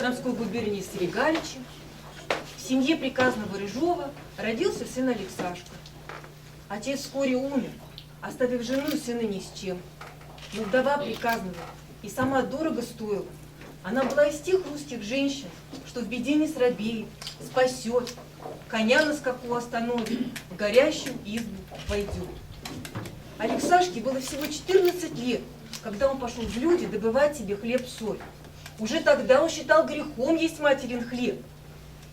Костромской губернии Серегалича, в семье приказного Рыжова родился сын Алексашка. Отец вскоре умер, оставив жену и сына ни с чем. Но вдова приказного и сама дорого стоила. Она была из тех русских женщин, что в беде не срабеет, спасет, коня на скаку остановит, в горящую избу войдет. Алексашке было всего 14 лет, когда он пошел в люди добывать себе хлеб-соль. Уже тогда он считал грехом есть материн хлеб.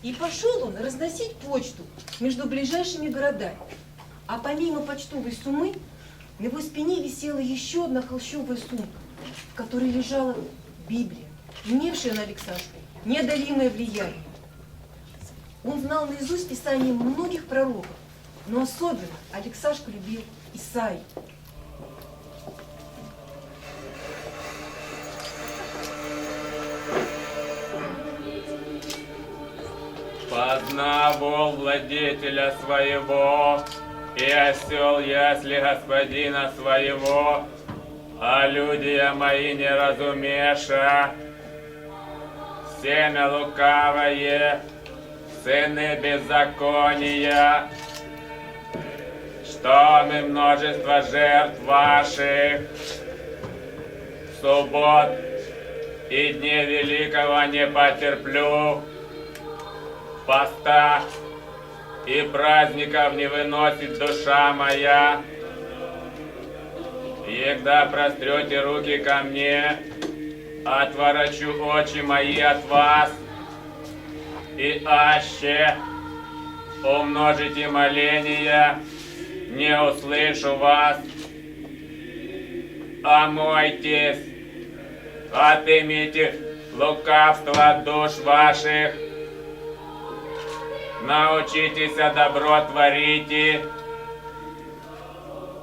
И пошел он разносить почту между ближайшими городами. А помимо почтовой суммы, на его спине висела еще одна холщовая сумка, в которой лежала Библия, имевшая на Алексашку неодолимое влияние. Он знал наизусть писание многих пророков, но особенно Алексашка любил Исаию. Познавал владетеля своего, и осел ясли господина своего, а люди мои не разумеша. Семя лукавое, сыны беззакония, что мы множество жертв ваших, суббот и дней великого не потерплю, поста и праздников не выносит душа моя. Егда прострете руки ко мне, отворочу очи мои от вас, и аще умножите моления, не услышу вас. Омойтесь, отымите лукавство от душ ваших, научитесь добро творите,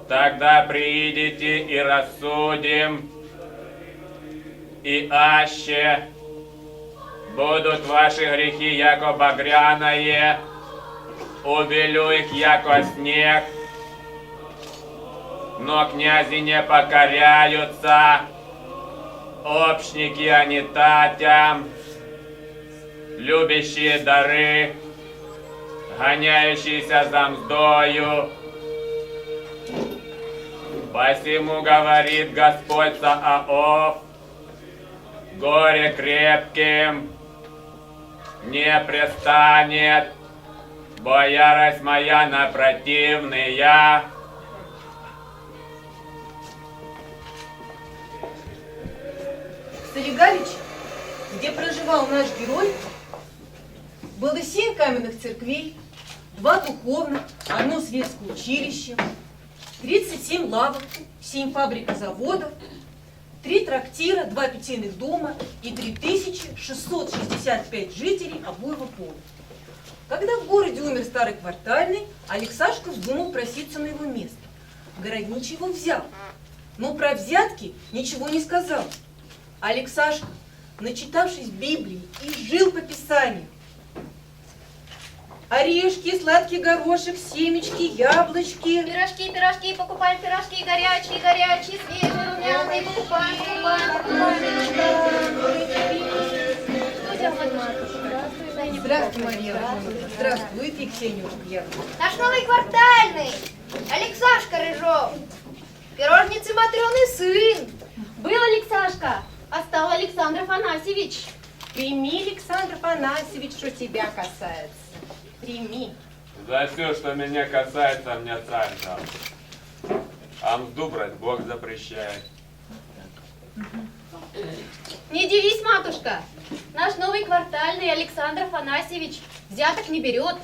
тогда приидите и рассудим, и аще будут ваши грехи, яко багряное, убелю их, яко снег, но князи не покоряются, общники они татям, любящие дары, гоняющиеся за мздою. Посему говорит Господь Саов, горе крепким не престанет, бо ярость моя на противные. В Серегаличе, где проживал наш герой, было 7 каменных церквей, 2 духовных, 1 светское училище, 37 лавок, 7 фабрик и заводов, 3 трактира, 2 питейных дома и 3665 жителей обоего пола. Когда в городе умер старый квартальный, Алексашка вздумал проситься на его место. Городничий его взял, но про взятки ничего не сказал. Алексашка, начитавшись Библии, и жил по Писанию. Орешки, сладкий горошек, семечки, яблочки. Пирожки, пирожки, покупаем пирожки, горячие, горячие, свежие, румяные, покупаем, покупаем. Что делать, матушка? Здравствуй, Мария Романовна. Здравствуйте, Ксениушка. Наш новый квартальный, Алексашка Рыжов, пирожницы Матрёны сын. Был Алексашка, а стал Александр Афанасьевич. Прими, Александр Афанасьевич, что тебя касается. Прими. За все, что меня касается, мне царь дал. А мзду брать Бог запрещает. Не дивись, матушка, наш новый квартальный Александр Афанасьевич взяток не берет.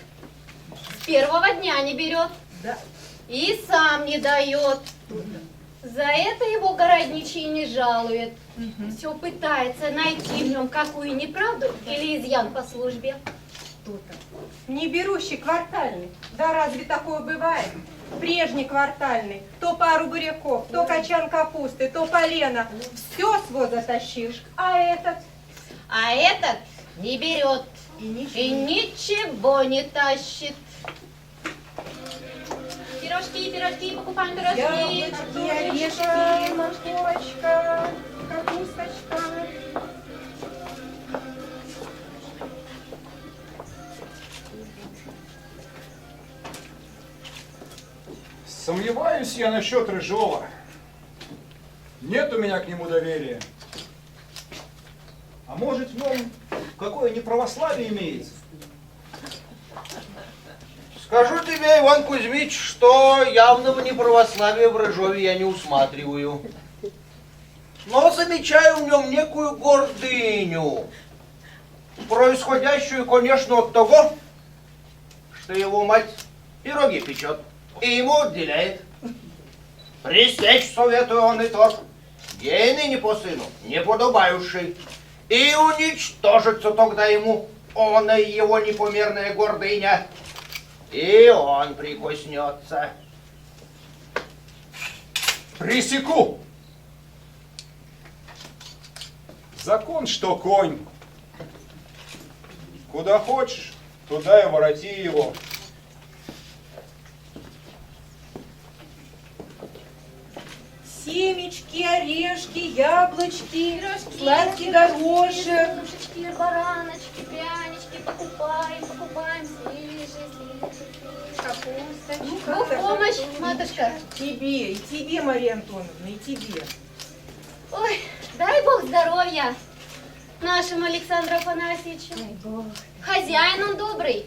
С первого дня не берет. Да. И сам не дает. За это его городничий не жалует. Все пытается найти в нем какую неправду или изъян по службе. Не берущий квартальный. Да разве такое бывает? Прежний квартальный. То пару буряков, то качан капусты, то полено. Все с воза тащишь. А этот? А этот не берет и ничего не тащит. Пирожки, пирожки, покупаем пирожки. Яблочки, орешки, морковочка, капусточка. Сомневаюсь я насчет Рыжова. Нет у меня к нему доверия. А может, в нем какое неправославие имеется? Скажу тебе, Иван Кузьмич, что явного неправославия в Рыжове я не усматриваю. Но замечаю в нем некую гордыню, происходящую, конечно, от того, что его мать пироги печет и ему отделяет. Пресечь советую он и тот, гейный не по сыну, не подобающий, и уничтожится тогда ему он и его непомерная гордыня, и он прикоснется. Пресеку! Закон, что конь. Куда хочешь, туда и вороти его. Семечки, орешки, яблочки, Пирожки, сладкий горошек. Душечки, бараночки, прянички, покупаем, свежие, капуста. Ну, Бог как-то помощь, матушка. Тебе, и тебе, Мария Антоновна, и тебе. Ой, дай Бог здоровья нашему Александру Афанасьевичу. Хозяин он добрый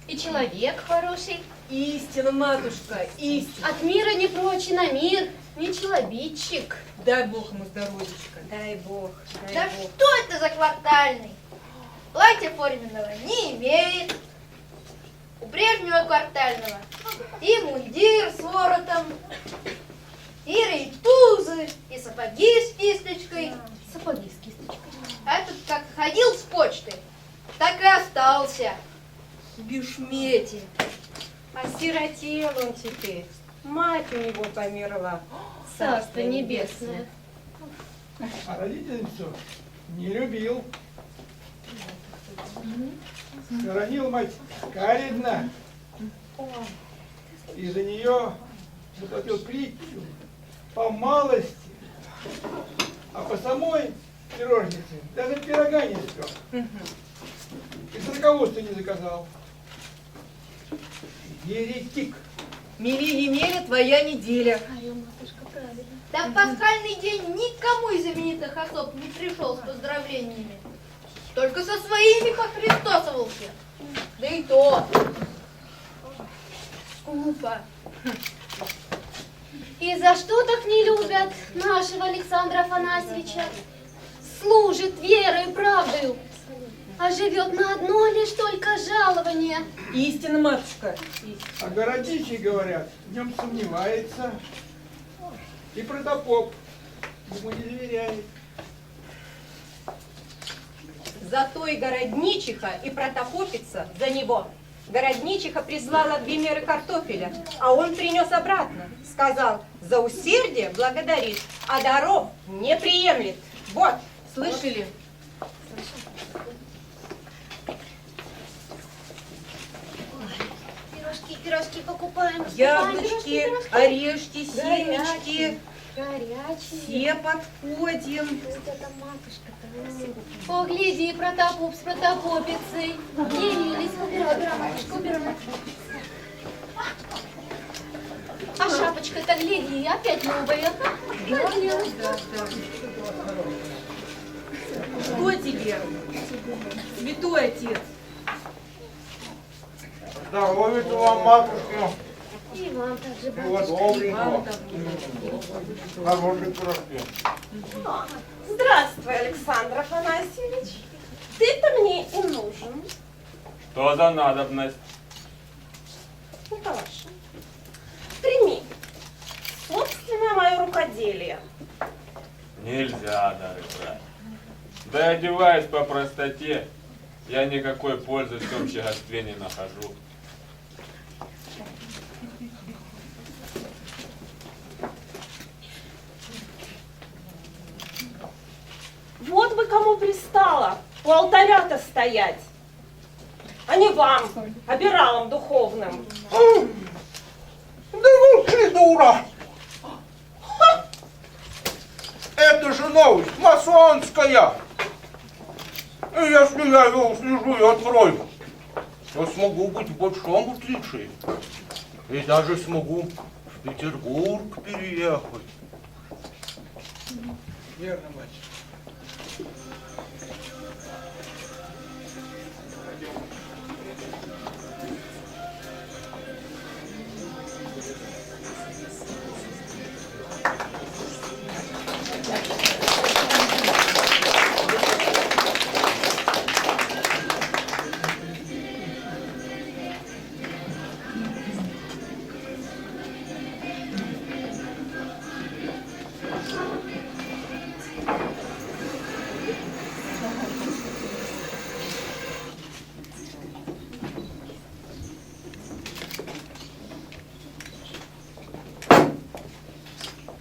и человек хороший. Истина, матушка, истина. От мира не прочь на мир, не челобитчик. Дай Бог ему здоровечка. Дай Бог, Да дай Бог. что это за квартальный? Платья форменного не имеет. У прежнего квартального и мундир с воротом, и рейтузы, и сапоги с кисточкой. Сапоги с кисточкой. А этот как ходил с почты, так и остался. В бешмете. Осиротел он теперь. Мать у него померла. Царство небесное. А родительницу не любил. Хоронил мать Каридна. И за нее заплатил притчу по малости. А по самой пирожнице даже пирога не испек. И сорокаводство не заказал. Еретик. Мили не мели, твоя неделя. Да в пасхальный день никому из именитых особ не пришел с поздравлениями. Только со своими похристосовался. Да и то скупо. И за что так не любят нашего Александра Афанасьевича? Служит верой и правдою, а живет на одно лишь только жалование. Истина, матушка. А городичи, говорят, в нем сомневается. И протопоп ему не доверяет. Зато и городничиха, и протопопица за него. Городничиха прислала 2 меры картофеля, а он принес обратно. Сказал, за усердие благодарит, а даров не приемлет. Вот. Слышали? Пирожки покупаем. Яблочки, орешки, семечки. Горячие. Все подходим. Это матушка-то. Погляди, протопоп с протопопицей. Явились. Убирай. А шапочка-то, гляди, опять новая. Что тебе? Святой отец. Здоровья вам, матушка. И вам также, Всего батюшка. добренького. Хорошие пирожки. Здравствуй, Александр Афанасьевич. Ты-то мне и нужен. Что за надобность? Николаша, прими. Собственно, мое рукоделие. Нельзя дары брать. Да и одеваясь по простоте, я никакой пользы в том щегольстве не нахожу. Вот бы кому пристало у алтаря-то стоять, а не вам, обиралам духовным. Да молчи, дура! Ха! Это же новость масонская! И если я ее услежу и открою, то смогу быть в большом отличии. И даже смогу В Петербург переехать. Верно, батюшка.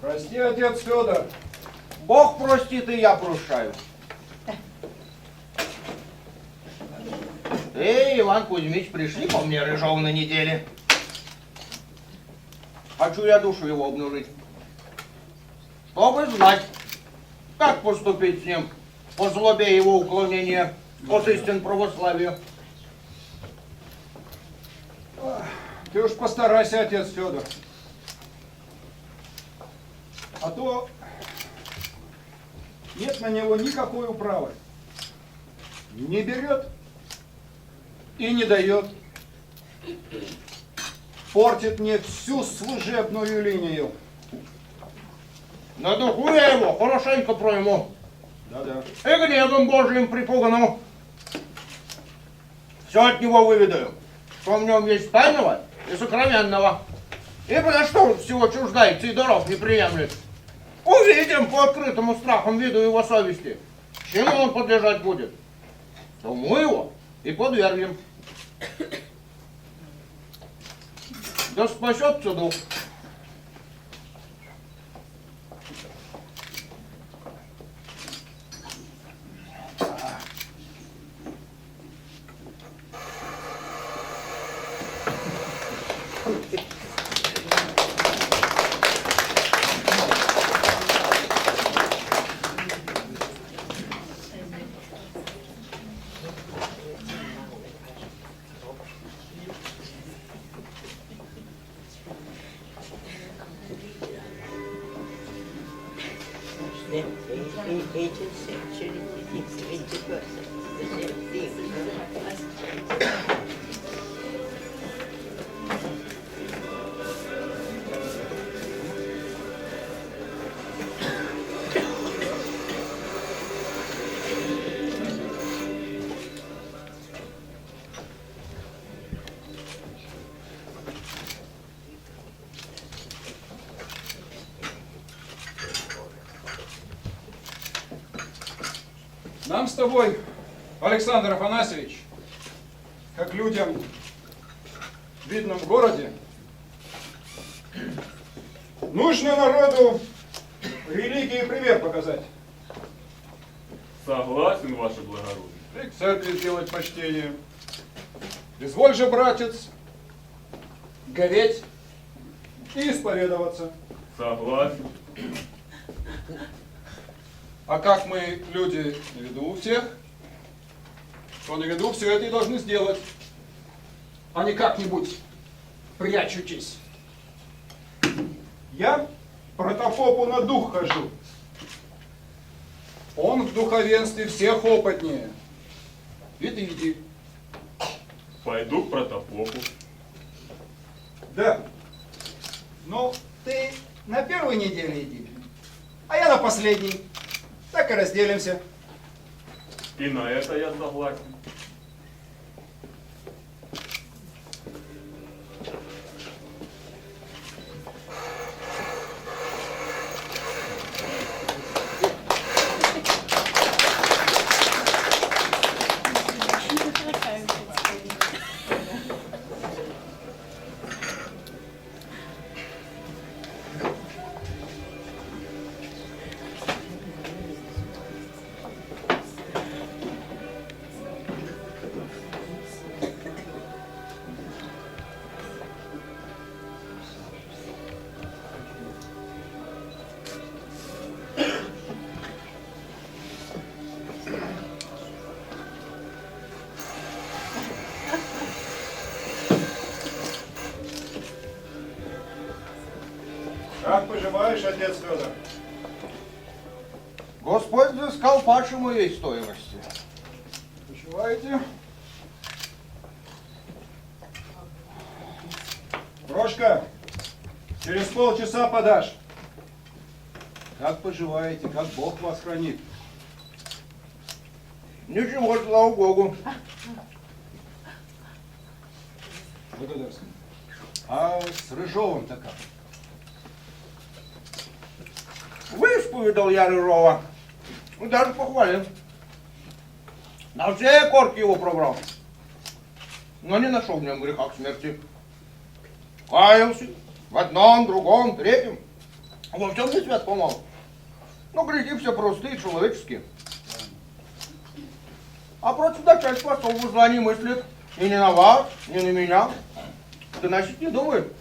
Прости, отец Федор. Бог простит, и я прощаю. Эй, Иван Кузьмич, пришли по мне Рыжова на неделе. Хочу я душу его обнажить. Чтобы знать, как поступить с ним по злобе его уклонения от истин православия. Ты уж постарайся, отец Федор. А то нет на него никакой управы. Не берет и не дает. Портит мне всю служебную линию. На духу я его хорошенько пройму. Да-да. И гневом Божьим припугану. Все от него выведаю, что в нем есть тайного и сокровенного. Ибо на что он всего чуждается и даров не приемлет. Увидим по открытому страхом виду его совести, чему он подлежать будет. Тому его и подвергнем. Да спасется дух. The 18th century, it's 21st, the same thing. Нам с тобой, Александр Афанасьевич, как людям в видном городе, нужно народу религии пример показать. Согласен, ваше благородие. И к церкви сделать почтение. Изволь же, братец, гореть и исповедоваться. Согласен. А как мы, люди, на виду у всех, то на виду все это и должны сделать, а не как-нибудь прячутесь. Я протопопу на дух хожу. Он в духовенстве всех опытнее. И ты иди. Пойду к протопопу. Да. Ну, ты на первой неделе иди, а я на последней. Так и разделимся. И на это я согласен. Как поживаешь, отец Федор? Господь взыскал паче моей стоимости. Почиваете? Прошка, через полчаса подашь. Как поживаете? Как Бог вас хранит? Ничего, слава Богу. Благодарствую. А с Рыжовым-то как? Высповедал я Рыжова. Даже похвалил. На все корки его пробрал. Но не нашел в нем греха к смерти. Каялся в одном, другом, третьем. Во всем не свет помал. Ну, грехи все простые, человеческие. А против начальства особо зла не мыслит. И не на вас, не на меня. Ты, значит, не думает.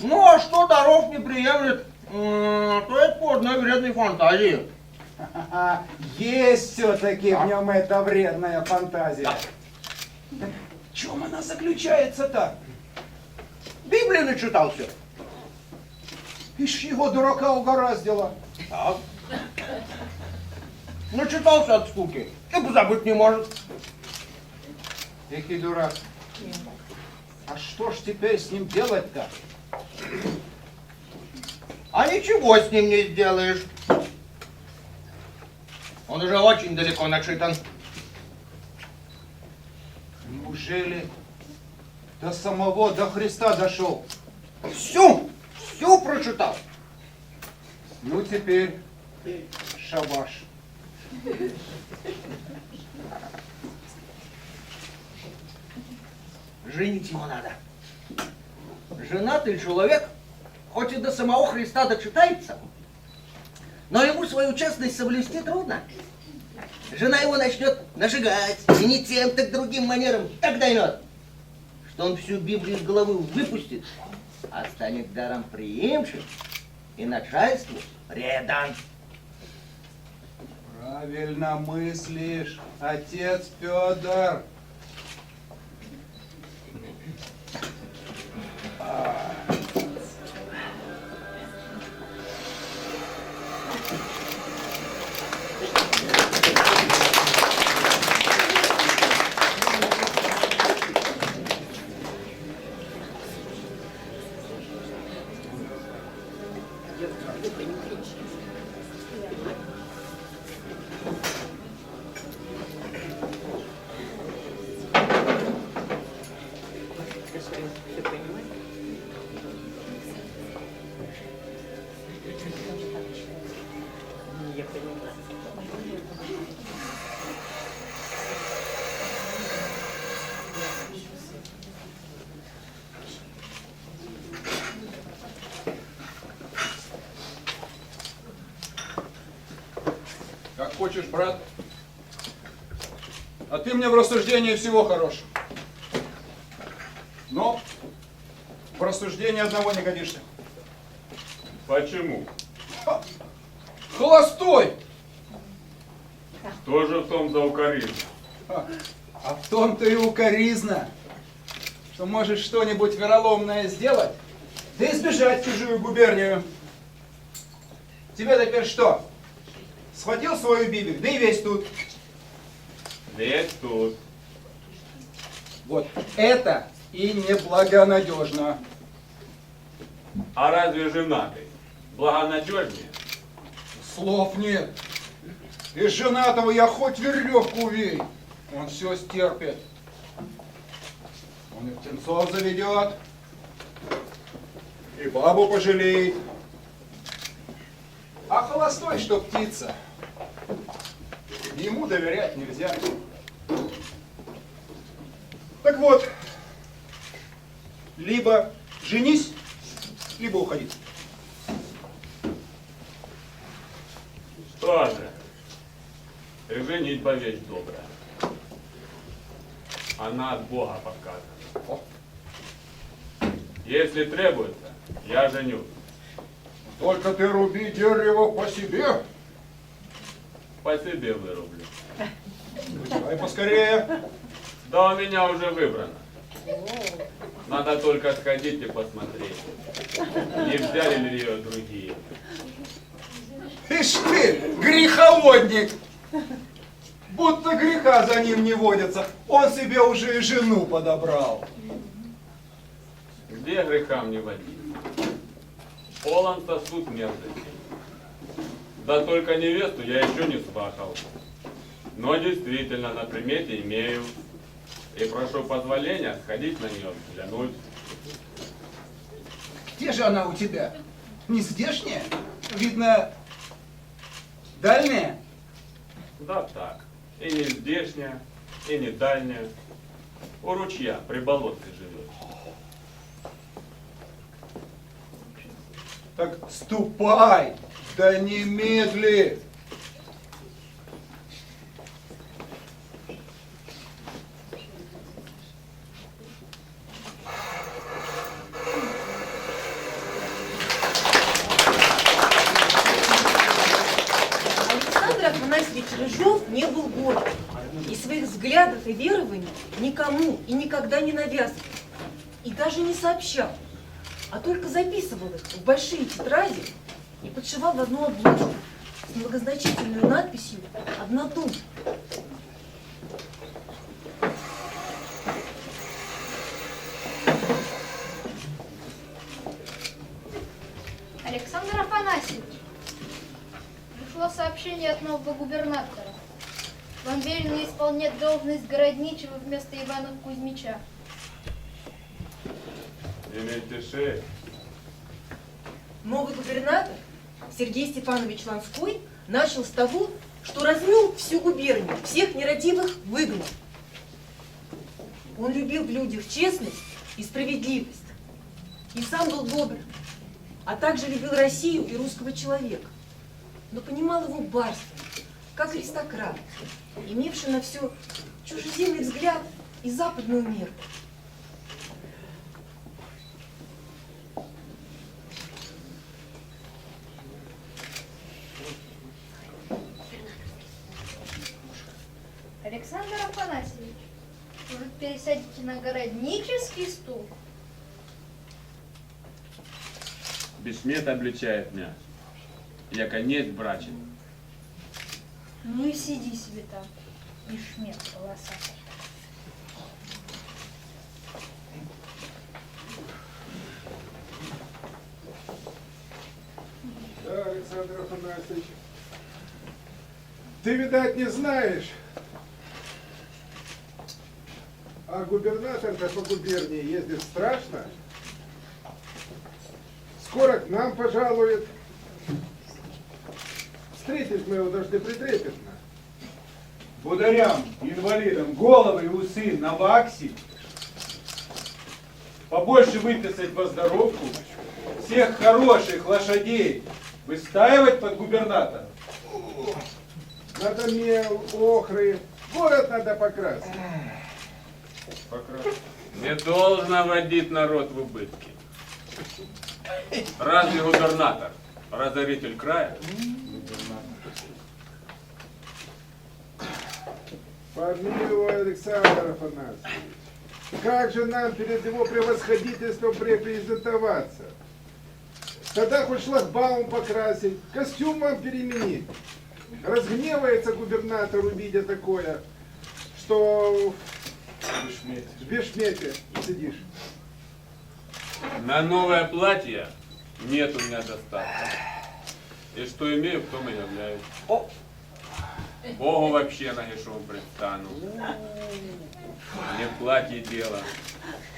Ну, а что даров не приемлет, то это по одной вредной фантазии. Есть все-таки в нем эта вредная фантазия. Да. В чем она заключается-то? Библию начитался. Ишь его дурака угораздило. Так. Начитался от скуки. И позабыть не может. Эхи дурак. А что ж теперь с ним делать-то? А ничего с ним не сделаешь. Он уже очень далеко начитан. Неужели до самого, до Христа дошел? Всю прочитал. Ну теперь шабаш. Женить его надо. Женатый человек, хоть и до самого Христа дочитается, но ему свою честность соблюсти трудно. Жена его начнет нажигать, и не тем, так другим манером так доймет, что он всю Библию из головы выпустит, а станет даром приимчив и начальству предан. Правильно мыслишь, отец Федор. Ты понимаешь? Я поняла. Как хочешь, брат. А ты мне в рассуждении всего хорош. Но в рассуждении одного не годишься. Почему? Холостой! Что же в том за укоризна? А в том-то и укоризна, что можешь что-нибудь вероломное сделать, да и сбежать в чужую губернию. Тебе теперь что? Схватил свою Библию, да и весь тут. Весь тут. Вот это и неблагонадежно. А разве женатый благонадежнее? Слов нет. Из женатого я хоть веревку увей. Он все стерпит. Он и птенцов заведет, и бабу пожалеет. А холостой, что птица, ему доверять нельзя. Так вот, либо женись, либо уходи. Что же? И женитьба вещь добрая. Она от Бога подсказана. Если требуется, я женюсь. Только ты руби дерево по себе. По себе вырублю. Давай поскорее. Да у меня уже выбрано. Надо только сходить и посмотреть, не взяли ли ее другие. Ишь ты, греховодник! Будто греха за ним не водится. Он себе уже и жену подобрал. Где грехам не водить? Полон сосуд мерзости. Да только невесту я еще не свахал. Но действительно на примете имею. И прошу позволения сходить на нее взглянуть. Где же она у тебя? Не здешняя? Видно, дальняя? Да так. И не здешняя, и не дальняя. У ручья при болотце живет. Так ступай, да немедли. Александр Афанасьевич Рыжов не был горд. И своих взглядов и верований никому и никогда не навязывал. И даже не сообщал, а только записывал их в большие тетради и подшивал в одну обложку с многозначительной надписью «Однотон». Александр Афанасьевич, пришло сообщение от нового губернатора. Вам велено исполнять должность городничего вместо Ивана Кузьмича. Имейте шею. Новый губернатор Сергей Степанович Ланской начал с того, что размел всю губернию, всех нерадивых выгнал. Он любил в людях честность и справедливость. И сам был добр, а также любил Россию и русского человека. Но понимал его барственно, как аристократ, имевший на все чужеземный взгляд и западную меру. Александр Афанасьевич, может, пересядете на городнический стул? Бессмет обличает меня. Я конец брачен. Ну и сиди себе там, и шмет волосатый. Да, Александр Афанасьевич, ты, видать, не знаешь, а губернатор-то по губернии ездит страшно. Скоро к нам пожалует. Встретить мы его должны притрепетно. Бударям, инвалидам, головы и усы на ваксе. Побольше выписать в оздоровку. Всех хороших лошадей выстаивать под губернатора. Надо мел, охры, город надо покрасить. Не должно водить народ в убытки. Разве губернатор разоритель края? Помилуй, Александр Афанасьевич, как же нам перед его превосходительством репрезентоваться? Тогда хоть шлагбаум покрасить, костюм вам переменить. Разгневается губернатор, увидя такое, что в бешмете сидишь. На новое платье нет у меня достатка. И что имею, в том и являюсь. Богу вообще нагишом предстану. Не в платье дело,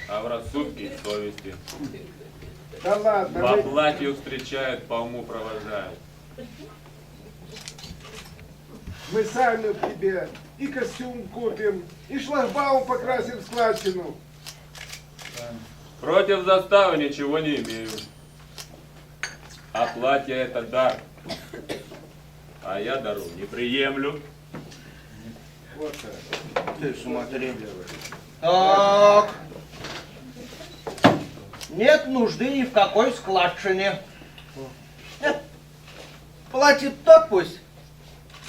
а в рассудке и совести. Да ладно, По вы, платью встречают, по уму провожают. мы сами к тебе и костюм купим, и шлагбаум покрасим в складчину. Против заставы ничего не имею. А платье это дар. А я дару не приемлю. Вот так. Ты смотри. Так. Нет нужды ни в какой складчине. Платит тот пусть,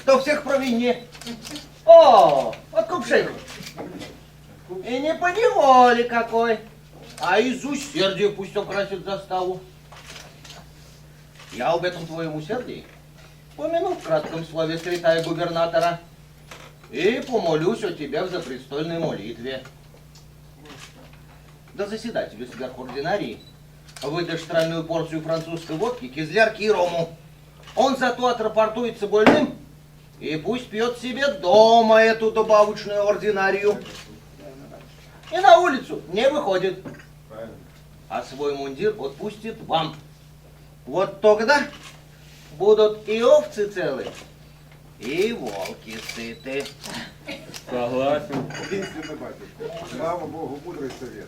кто всех провине. О, откупщик. И не поневоле какой, а из усердия пусть украсит заставу. Я об этом твоем усердии помяну в кратком слове святая губернатора и помолюсь о тебе в запрестольной молитве. Да заседателю сверхординарии выдашь тройную порцию французской водки, кизлярки и рому. Он зато отрапортуется больным и пусть пьет себе дома эту добавочную ординарию. И на улицу не выходит. А свой мундир отпустит вам. Вот тогда будут и овцы целы, и волки сыты. Согласен. Единственный батюшка. Слава Богу, мудрый совет.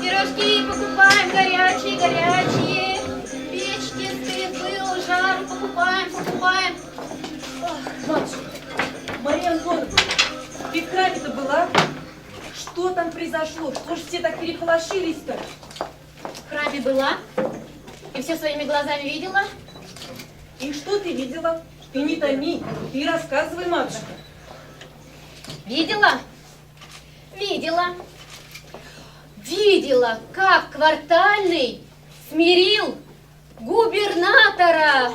Пирожки покупаем горячие. Печки стыд был, жар, покупаем. Матушка, Мария Антоновна, ты в храме-то была? Что там произошло? Что ж все так переполошились-то? В храме была и все своими глазами видела. И что ты видела? Ты не томи, ты рассказывай, матушка. Видела, как Квартальный смирил губернатора.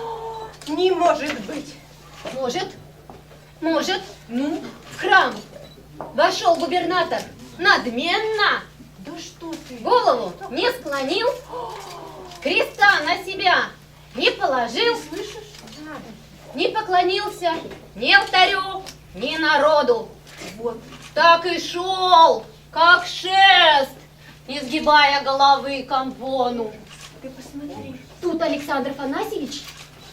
Не может быть. Может. Ну? В храм вошел губернатор надменно. Да что ты? Голову не склонил, креста на себя не положил, Слышишь? не поклонился ни алтарю, ни народу. Вот. Так и шел, как шест, не сгибая головы к амвону. Ты посмотри. Тут Александр Афанасьевич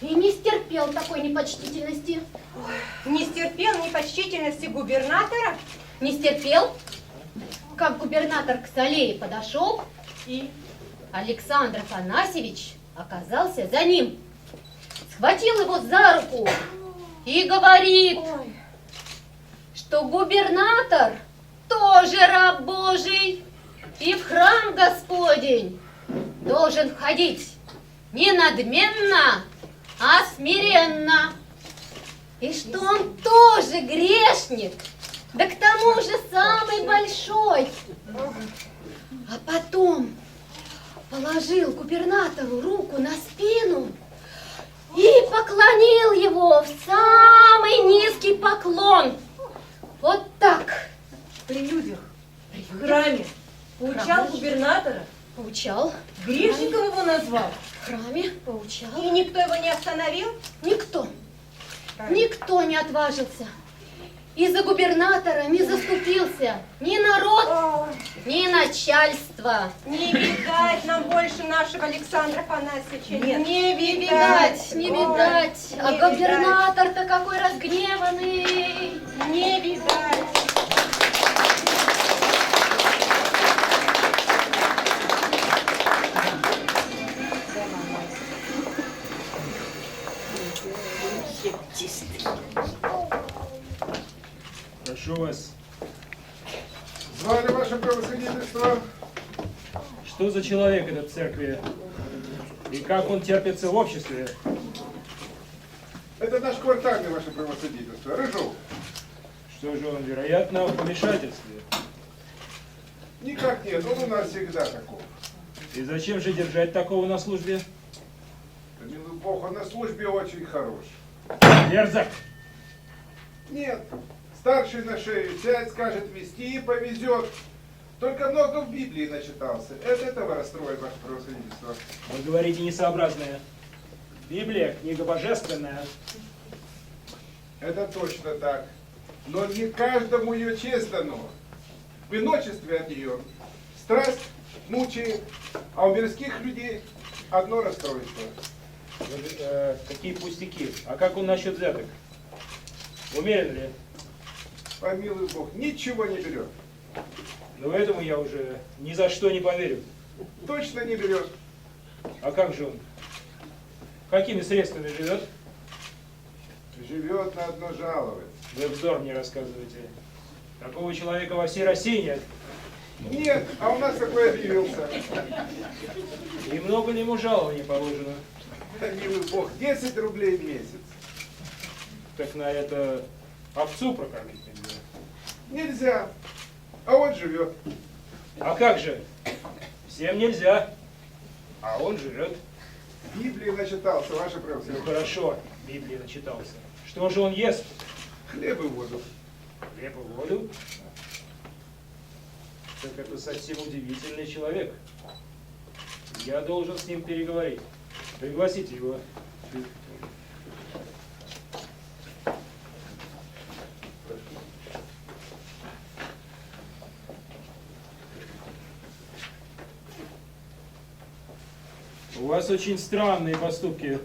и не стерпел такой непочтительности. Не стерпел непочтительности губернатора? Не стерпел, как губернатор к Салее подошел, И? Александр Афанасьевич оказался за ним. Схватил его за руку и говорит, что губернатор тоже раб Божий и в храм Господень должен входить не надменно, а смиренно. И что он тоже грешник, да к тому же самый большой. А потом положил губернатору руку на спину и поклонил его в самый низкий поклон. Вот так. При людях. В храме. Поучал губернатора. Поучал. Грешником его назвал. В храме поучал. И никто его не остановил? Никто. Никто не отважился. И за губернатора не заступился ни народ, ни начальство. Не видать нам больше нашего Александра Афанасьевича. Нет, Не видать. Ой, А не губернатор-то какой разгневанный. Не видать. Прошу вас. Звали ваше превосходительство? Что за человек этот в церкви? И как он терпится в обществе? Это наш квартальный, ваше превосходительство, Рыжов. Что же он, вероятно, в помешательстве? Никак нет, он у нас всегда такой. И зачем же держать такого на службе? Да, милый Бог, он на службе очень хорош. Мерзок! Нет, старший на шею сядет, скажет вести и повезет. Только много в Библии начитался. Этого расстроит ваше превосходительство. Вы говорите несообразное. Библия — книга божественная. Это точно так. Но не каждому ее честь дано. В иночестве от нее страсть мучает, а у мирских людей одно расстройство. Какие пустяки. А как он насчет взяток? Умерен ли? Помилуй Бог, ничего не берет. Но этому я уже ни за что не поверю. Точно не берет. А как же он? Какими средствами живет? Живет на одно жалование. Вы вздор мне рассказываете. Такого человека во всей России нет. Нет, а у нас такой объявился. И много ли ему жалования положено? Милый бог, 10 рублей в месяц. Так на это овцу прокормить нельзя. Нельзя. А он живет. А как же? Всем нельзя. А он живет. В Библии начитался, ваше Ну превосходительство. хорошо, Библии начитался. Что же он ест? Хлеб и воду. Хлеб и воду? Так это совсем удивительный человек. Я должен с ним переговорить. Пригласите его. У вас очень странные поступки.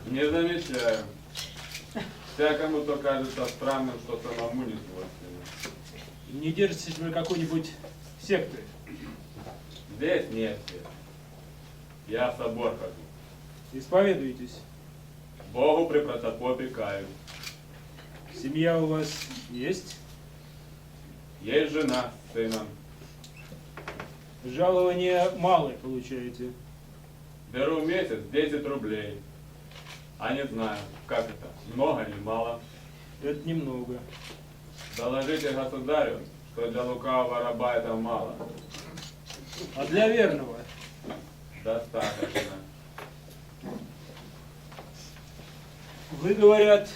Не замечаю. Всякому то кажется странным, что самому не свойственно. Не держитесь вы какой-нибудь секты? Здесь нет всех. Я в собор хожу. Исповедуйтесь. Богу при протопопе каюсь. Семья у вас есть? Есть жена с сыном. Жалование малое получаете. Беру в месяц 10 рублей. А не знаю, как это, много или мало. Это немного. Доложите государю, что для лукавого раба это мало. А для верного? Достаточно. Вы, говорят,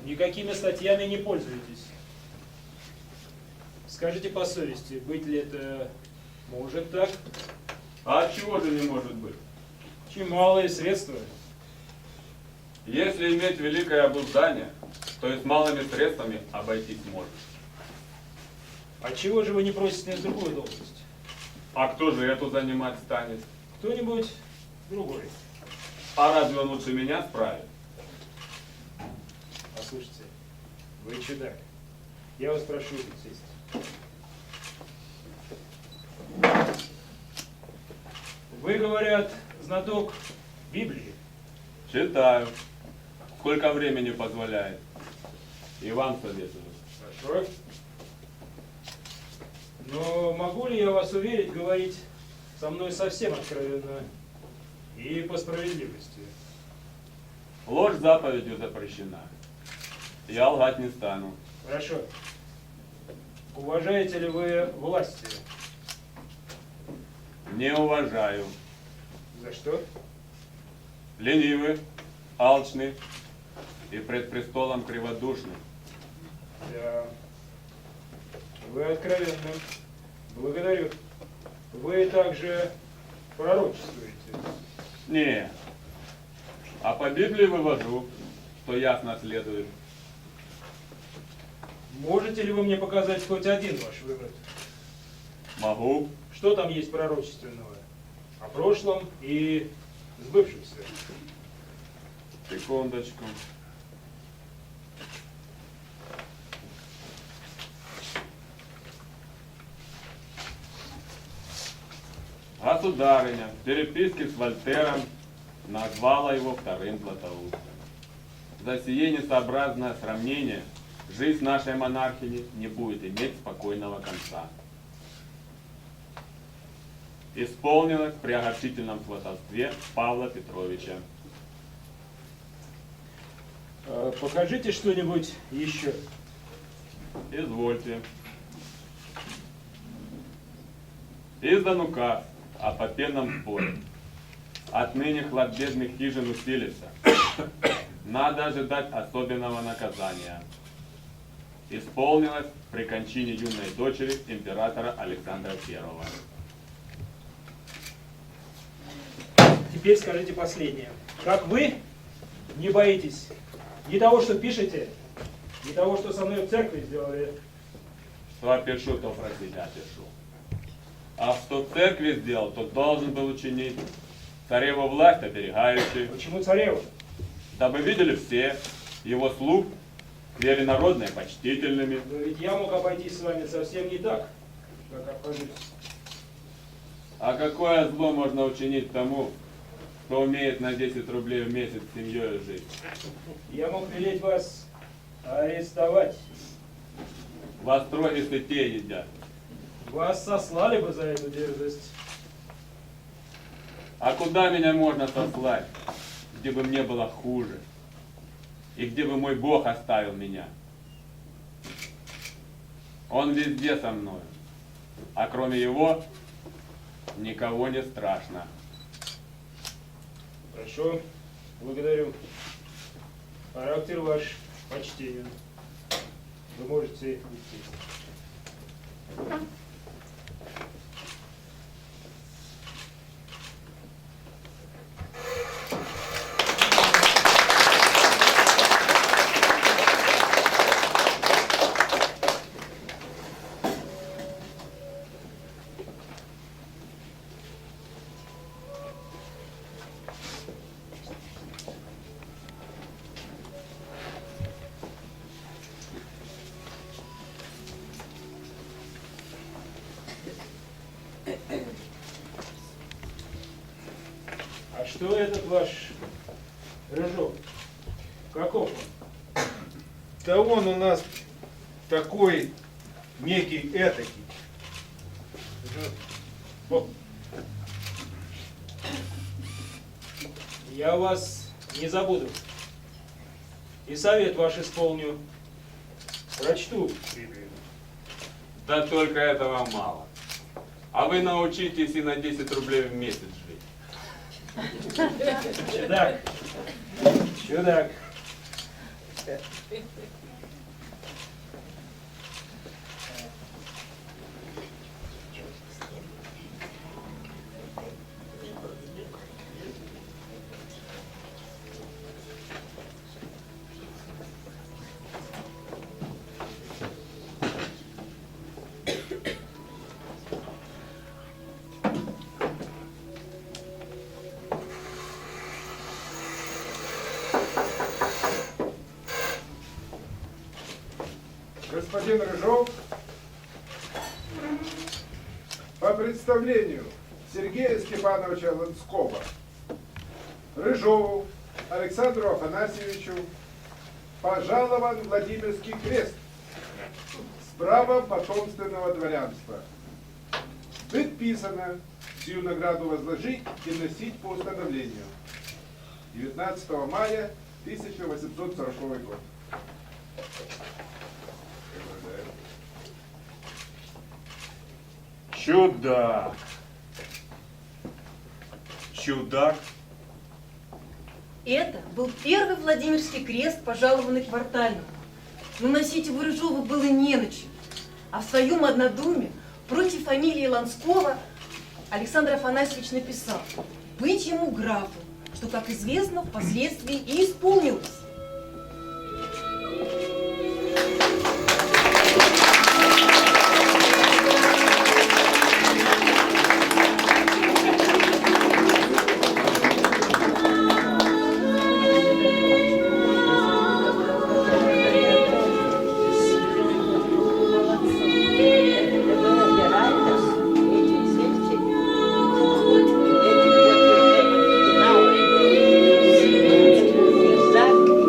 никакими статьями не пользуетесь. Скажите по совести, быть ли это может так? А от чего же не может быть? Чемалые средства. Если иметь великое обуздание, то и с малыми средствами обойтись может. А чего же вы не просите на другую должность? А кто же эту занимать станет? Кто-нибудь другой. А разве он лучше меня справит? Послушайте, вы чудак. Я вас прошу сесть. Вы, говорят, знаток Библии. Читаю. Сколько времени позволяет. И вам советую. Хорошо. Но могу ли я вас уверить говорить со мной совсем откровенно и по справедливости? Ложь заповедью запрещена. Я лгать не стану. Хорошо. Уважаете ли вы власти? Не уважаю. За что? Ленивы, алчны и пред престолом криводушны. Да. Вы откровенны. Благодарю. Вы также пророчествуете. Не. А по Библии вывожу, что ясно следует. Можете ли вы мне показать хоть один ваш вывод? Могу. Что там есть пророчественного? О прошлом и сбывшемся. Секундочку. Государыня в переписке с Вольтером назвала его вторым Златоустом. За сие несообразное сравнение жизнь нашей монархини не будет иметь спокойного конца. Исполнилось при огорчительном сватовстве Павла Петровича. Покажите что-нибудь еще. Извольте. Издан указ о попенном споре. Отныне хлад бедных хижин усилится. Надо ожидать особенного наказания. Исполнилось при кончине юной дочери императора Александра I. Теперь скажите последнее. Как вы не боитесь ни того, что пишете, ни того, что со мной в церкви сделали? Что пишу, то про себя пишу. А что в церкви сделал, то должен был учинить. Цареву власть оберегающий. Почему цареву? Дабы видели все его слуг к вере народной почтительными. Но ведь я мог обойтись с вами совсем не так, как обхожусь. А какое зло можно учинить тому, кто умеет на 10 рублей в месяц с семьей жить? Я мог велеть вас арестовать. Вас строги сытей едят, Вас сослали бы за эту дерзость. А куда меня можно сослать, где бы мне было хуже? И где бы мой Бог оставил меня? Он везде со мной. А кроме Его, никого не страшно. Хорошо, благодарю. Характер ваш почтенен. Вы можете идти. А что этот ваш Рыжов? Каков он? Да он у нас такой некий этакий. Я вас не забуду. И совет ваш исполню. Прочту Библию. Да только этого мало. А вы научитесь и на 10 рублей в месяц жить. Чудак. Чудак. Господин Рыжов, по представлению Сергея Степановича Ланского, Рыжову Александру Афанасьевичу пожалован Владимирский крест с правом потомственного дворянства. Быть писано, сию награду возложить и носить по установлению. 19 мая 1840 год. Чудак. Чудак. Это был первый Владимирский крест, пожалованный Квартальному. Но носить его Рыжову было не на чем. А в своем однодуме против фамилии Ланского Александр Афанасьевич написал: быть ему графом, что, как известно, впоследствии и исполнилось. Exact.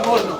Можно.